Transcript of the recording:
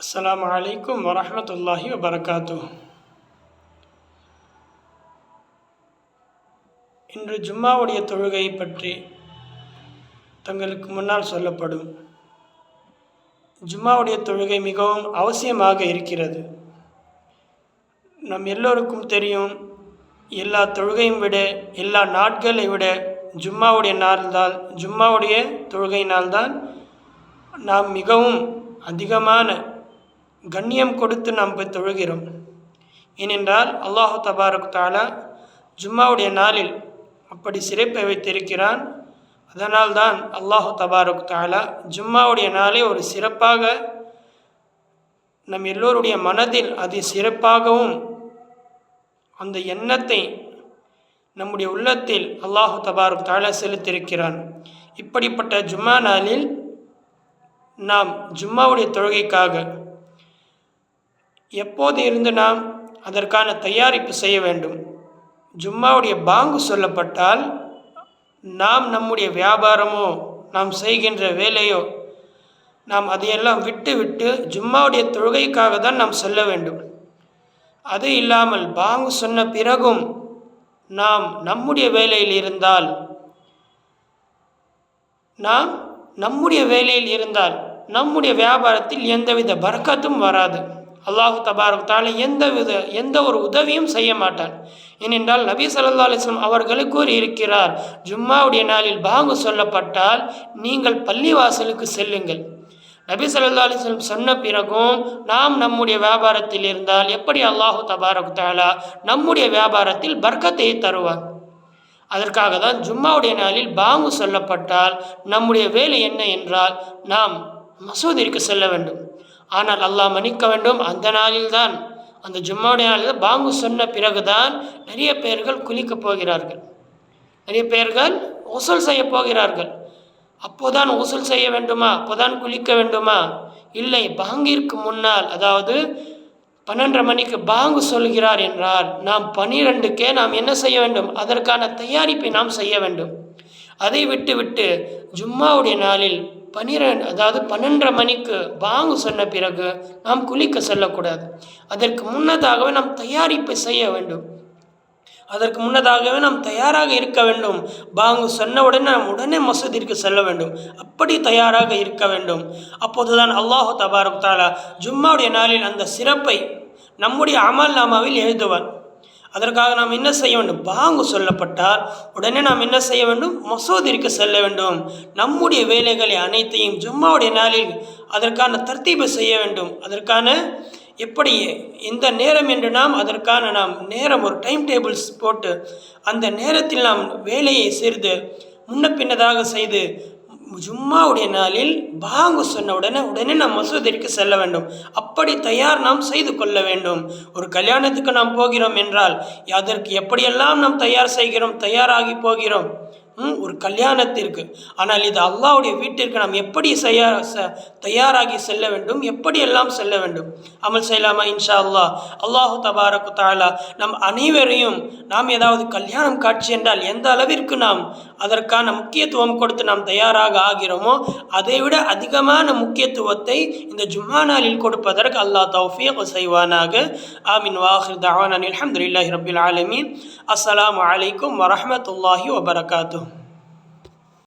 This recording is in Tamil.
அஸ்ஸலாமு அலைக்கும் வரஹ்மத்துல்லாஹி வபரகாத்துஹ். இன்று ஜும்மாவுடைய தொழுகை பற்றி தங்களுக்கு முன்னால் சொல்லப்படும். ஜும்மாவுடைய தொழுகை மிகவும் அவசியமாக இருக்கிறது. நம் எல்லோருக்கும் தெரியும், எல்லா தொழுகையும் விட, எல்லா நாட்களை விட ஜும்மாவுடைய தொழுகை நாள்தான் நாம் மிகவும் அதிகமான கண்ணியம் கொடுத்து நாம் போய் தொழுகிறோம். ஏனென்றால் அல்லாஹு தபாரக் தஆலா ஜும்மாவுடைய நாளில் அப்படி சிறப்பை வைத்திருக்கிறான். அதனால்தான் அல்லாஹு தபாரக் தஆலா ஜும்மாவுடைய நாளை ஒரு சிறப்பாக நம் எல்லோருடைய மனதில் அது சிறப்பாகவும் அந்த எண்ணத்தை நம்முடைய உள்ளத்தில் அல்லாஹு தபாரக் தஆலா செலுத்தியிருக்கிறான். இப்படிப்பட்ட ஜும்மா நாளில் நாம் ஜும்மாவுடைய தொழுகைக்காக எப்போது இருந்து நாம் அதற்கான தயாரிப்பு செய்ய வேண்டும். ஜும்மாவுடைய பாங்கு சொல்லப்பட்டால் நாம் நம்முடைய வியாபாரமோ நாம் செய்கின்ற வேலையோ நாம் அதையெல்லாம் விட்டு ஜும்மாவுடைய தொழுகைக்காக தான் நாம் செல்ல வேண்டும். அது இல்லாமல் பாங்கு சொன்ன பிறகும் நாம் நம்முடைய வேலையில் இருந்தால் நம்முடைய வியாபாரத்தில் எந்தவித பரக்கத்தும் வராது. அல்லாஹு தபாரக் தஆலா எந்த ஒரு உதவியும் செய்ய மாட்டான். ஏனென்றால் நபி ஸல்லல்லாஹு அலைஹி வஸல்லம் அவர்கள் கூறியிருக்கிறார், ஜும்மாவுடைய நாளில் பாங்கு சொல்லப்பட்டால் நீங்கள் பள்ளிவாசலுக்கு செல்லுங்கள். நபி ஸல்லல்லாஹு அலைஹி வஸல்லம் சொன்ன பிறகும் நாம் நம்முடைய வியாபாரத்தில் இருந்தால் எப்படி அல்லாஹு தபாரக் தஆலா நம்முடைய வியாபாரத்தில் பர்க்கத்தை தருவார். அதற்காக தான் ஜும்மாவுடைய நாளில் பாங்கு சொல்லப்பட்டால் நம்முடைய வேலை என்ன என்றால் நாம் மசூதிற்கு செல்ல வேண்டும். ஆனால் அல்லாஹ் மன்னிக்க வேண்டும், அந்த நாளில்தான், அந்த ஜும்மாவுடைய நாளில் பாங்கு சொன்ன பிறகுதான் நிறைய பேர்கள் குளிக்கப் போகிறார்கள், நிறைய பேர்கள் உசுல் செய்ய போகிறார்கள். அப்போதான் உசுல் செய்ய வேண்டுமா, அப்போதான் குளிக்க வேண்டுமா? இல்லை, பாங்கிற்கு முன்னால், அதாவது 12:30 மணிக்கு பாங்கு சொல்கிறார் என்றால் நாம் 12க்கே நாம் என்ன செய்ய வேண்டும், அதற்கான தயாரிப்பை நாம் செய்ய வேண்டும். அதை விட்டு ஜும்மாவுடைய நாளில் 12:30 மணிக்கு பாங்கு சொன்ன பிறகு நாம் குளிக்க செல்லக்கூடாது. அதற்கு முன்னதாகவே நாம் தயாரிப்பை செய்ய வேண்டும். அதற்கு முன்னதாகவே நாம் தயாராக இருக்க வேண்டும். பாங்கு சொன்ன உடனே நாம் உடனே மசூதிற்கு செல்ல வேண்டும். அப்படி தயாராக இருக்க வேண்டும். அப்போதுதான் அல்லாஹு தபாரக் தஆலா ஜும்மாவுடைய நாளில் அந்த சிறப்பை நம்முடைய அமல் நாமாவில் எழுதுவான். அதற்காக நாம் என்ன செய்ய வேண்டும், பாங்கு சொல்லப்பட்டால் உடனே நாம் என்ன செய்ய வேண்டும், மசூதிற்கு செல்ல வேண்டும். நம்முடைய வேலைகளை அனைத்தையும் ஜும்மாவுடைய நாளில் அதற்கான தர்த்தீபை செய்ய வேண்டும். அதற்கான எப்படி எந்த நேரம் என்று அதற்கான நேரம் ஒரு டைம் டேபிள்ஸ் போட்டு அந்த நேரத்தில் நாம் வேலையை செய்து முன்ன பின்னதாக செய்து ஜும்மாவுடைய நாளில் பாங்கு சொன்ன உடனே நாம் மசூதிற்கு செல்ல வேண்டும். அப்படி தயார் நாம் செய்து கொள்ள வேண்டும். ஒரு கல்யாணத்துக்கு நாம் போகிறோம் என்றால் அதற்கு எப்படியெல்லாம் நாம் தயாராகி போகிறோம் ஒரு கல்யாணத்திற்கு. ஆனால் இது அல்லாஹ்வுடைய வீட்டிற்கு நாம் எப்படி தயாராகி செல்ல வேண்டும், எப்படியெல்லாம் செல்ல வேண்டும், அமல் செய்யலாமா? இன்ஷா அல்லாஹ். அல்லாஹு தபாரக் தஆலா நம் அனைவரையும் நாம் ஏதாவது கல்யாணம் காட்சி என்றால் எந்த அளவிற்கு நாம் அதற்கான முக்கியத்துவம் கொடுத்து நாம் தயாராக ஆகிறோமோ அதைவிட அதிகமான முக்கியத்துவத்தை இந்த ஜும்மா நாளில் கொடுப்பதற்கு அல்லாஹ் தௌஃபீக் செய்வானாக. ஆமீன். வாஹிர் தஅவானா அல்ஹம்துலில்லாஹி ரப்பில் ஆலமீன். அஸ்ஸலாமு அலைக்கும் வரஹ்மத்துல்லாஹி வபரகாத்துஹ்.